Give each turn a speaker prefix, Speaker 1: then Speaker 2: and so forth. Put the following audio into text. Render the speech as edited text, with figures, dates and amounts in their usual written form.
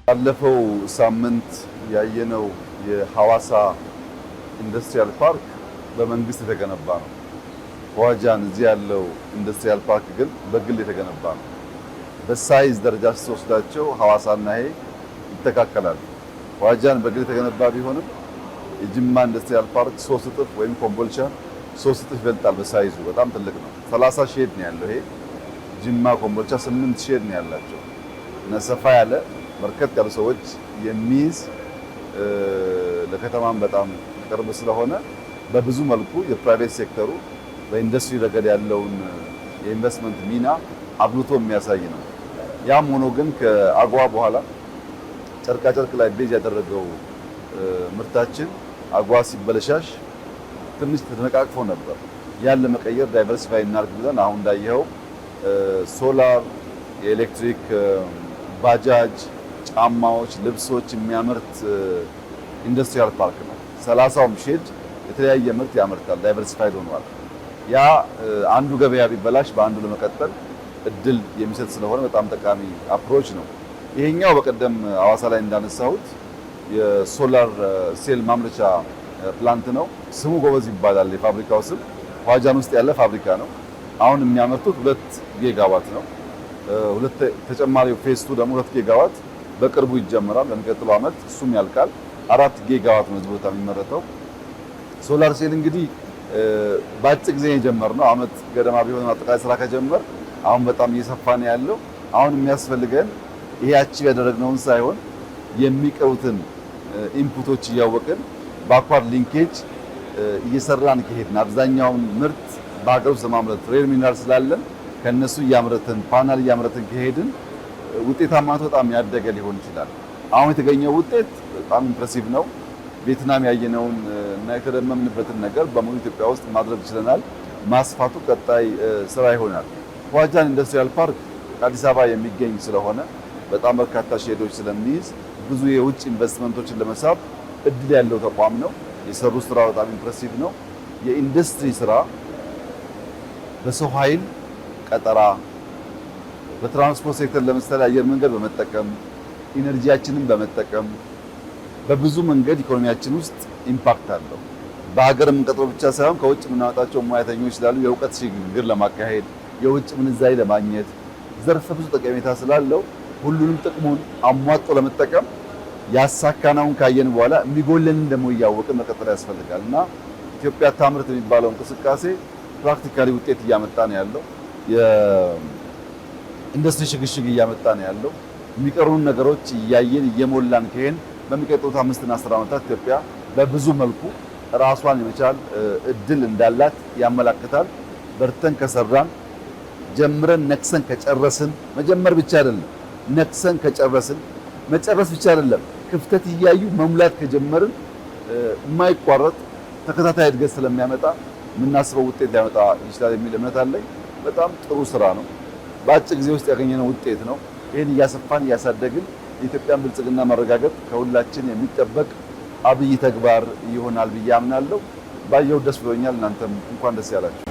Speaker 1: ባለፈው ሳምንት ያየነው የሐዋሳ ኢንዱስትሪያል ፓርክ በመንግስት የተገነባ ነው። ዋጃን እዚህ ያለው ኢንዱስትሪያል ፓርክ ግን በግል የተገነባ ነው። በሳይዝ ደረጃ ስትወስዳቸው ሐዋሳና ይሄ ይተካከላሉ። ዋጃን በግል የተገነባ ቢሆንም የጅማ ኢንዱስትሪያል ፓርክ 3 እጥፍ ወይም ኮምቦልቻ 3 እጥፍ ይበልጣል በሳይዙ። በጣም ትልቅ ነው። 30 ሼድ ነው ያለው። ይሄ ጅማ ኮምቦልቻ 8 ሼድ ነው ያላቸው እና ሰፋ ያለ በርከት ያሉ ሰዎች የሚይዝ ለከተማም በጣም ቅርብ ስለሆነ በብዙ መልኩ የፕራይቬት ሴክተሩ በኢንዱስትሪ ረገድ ያለውን የኢንቨስትመንት ሚና አብልቶ የሚያሳይ ነው። ያም ሆኖ ግን ከአጓ በኋላ ጨርቃ ጨርቅ ላይ ቤዝ ያደረገው ምርታችን አጓ ሲበለሻሽ ትንሽ ተነቃቅፎ ነበር። ያን ለመቀየር ዳይቨርሲፋይ እናድርግ ብለን አሁን እንዳየኸው ሶላር፣ የኤሌክትሪክ ባጃጅ፣ ጫማዎች፣ ልብሶች የሚያመርት ኢንዱስትሪያል ፓርክ ነው። 30ም ሼድ የተለያየ ምርት ያመርታል። ዳይቨርሲፋይድ ሆኗል። ያ አንዱ ገበያ ቢበላሽ በአንዱ ለመቀጠል እድል የሚሰጥ ስለሆነ በጣም ጠቃሚ አፕሮች ነው። ይሄኛው በቀደም ሐዋሳ ላይ እንዳነሳሁት የሶላር ሴል ማምረቻ ፕላንት ነው። ስሙ ጎበዝ ይባላል። የፋብሪካው ስም ዋጃን ውስጥ ያለ ፋብሪካ ነው። አሁን የሚያመርቱት 2 ጊጋዋት ነው። ሁለት ተጨማሪው ፌስ 2 ደግሞ 2 ጊጋዋት በቅርቡ ይጀምራል። በሚቀጥለው ዓመት እሱም ያልቃል። 4 ጊጋዋት ነው እዚህ ቦታ የሚመረተው። ሶላር ሴል እንግዲህ በአጭር ጊዜ የጀመርነው ዓመት ገደማ ቢሆን አጠቃላይ ስራ ከጀመር አሁን በጣም እየሰፋ ነው ያለው። አሁን የሚያስፈልገን ይሄ አቺቭ ያደረግነውን ሳይሆን የሚቀሩትን ኢንፑቶች እያወቅን በአኳር ሊንኬጅ እየሰራን ከሄድን አብዛኛውን ምርት በሀገር ውስጥ ለማምረት ሬር ሚነራል ስላለን ከነሱ እያመረትን ፓናል እያመረትን ከሄድን ውጤታማነቱ በጣም ያደገ ሊሆን ይችላል። አሁን የተገኘው ውጤት በጣም ኢምፕሬሲቭ ነው። ቬትናም ያየነውን እና የተደመምንበትን ነገር በሙሉ ኢትዮጵያ ውስጥ ማድረግ ችለናል። ማስፋቱ ቀጣይ ስራ ይሆናል። ዋጃን ኢንዱስትሪያል ፓርክ አዲስ አበባ የሚገኝ ስለሆነ በጣም በርካታ ሼዶች ስለሚይዝ ብዙ የውጭ ኢንቨስትመንቶችን ለመሳብ እድል ያለው ተቋም ነው። የሰሩ ስራ በጣም ኢምፕሬሲቭ ነው። የኢንዱስትሪ ስራ በሰው ኃይል ቀጠራ፣ በትራንስፖርት ሴክተር ለምሳሌ አየር መንገድ በመጠቀም ኢነርጂያችንን በመጠቀም በብዙ መንገድ ኢኮኖሚያችን ውስጥ ኢምፓክት አለው። በሀገር የምንቀጥረው ብቻ ሳይሆን ከውጭ የምናወጣቸው ሙያተኞች ስላሉ የእውቀት ሽግግር ለማካሄድ የውጭ ምንዛሪ ለማግኘት ዘርፈ ብዙ ጠቀሜታ ስላለው ሁሉንም ጥቅሙን አሟጦ ለመጠቀም ያሳካናውን ካየን በኋላ የሚጎለንን ደግሞ እያወቅን መቀጠል ያስፈልጋል እና ኢትዮጵያ ታምርት የሚባለው እንቅስቃሴ ፕራክቲካሊ ውጤት እያመጣ ነው ያለው። የኢንዱስትሪ ሽግሽግ እያመጣ ነው ያለው። የሚቀሩን ነገሮች እያየን እየሞላን ከሄን በሚቀጥሉት 5 እና 10 ዓመታት ኢትዮጵያ በብዙ መልኩ ራሷን የመቻል እድል እንዳላት ያመላክታል። በርተን ከሰራን ጀምረን ነክሰን ከጨረስን መጀመር ብቻ አይደለም፣ ነክሰን ከጨረስን መጨረስ ብቻ አይደለም፣ ክፍተት እያዩ መሙላት ከጀመርን የማይቋረጥ ተከታታይ እድገት ስለሚያመጣ የምናስበው ውጤት ሊያመጣ ይችላል የሚል እምነት አለኝ። በጣም ጥሩ ስራ ነው። በአጭር ጊዜ ውስጥ ያገኘነው ውጤት ነው። ይህን እያሰፋን እያሳደግን የኢትዮጵያን ብልጽግና ማረጋገጥ ከሁላችን የሚጠበቅ አብይ ተግባር ይሆናል ብዬ አምናለሁ። ባየው ደስ ብሎኛል። እናንተም እንኳን ደስ ያላችሁ።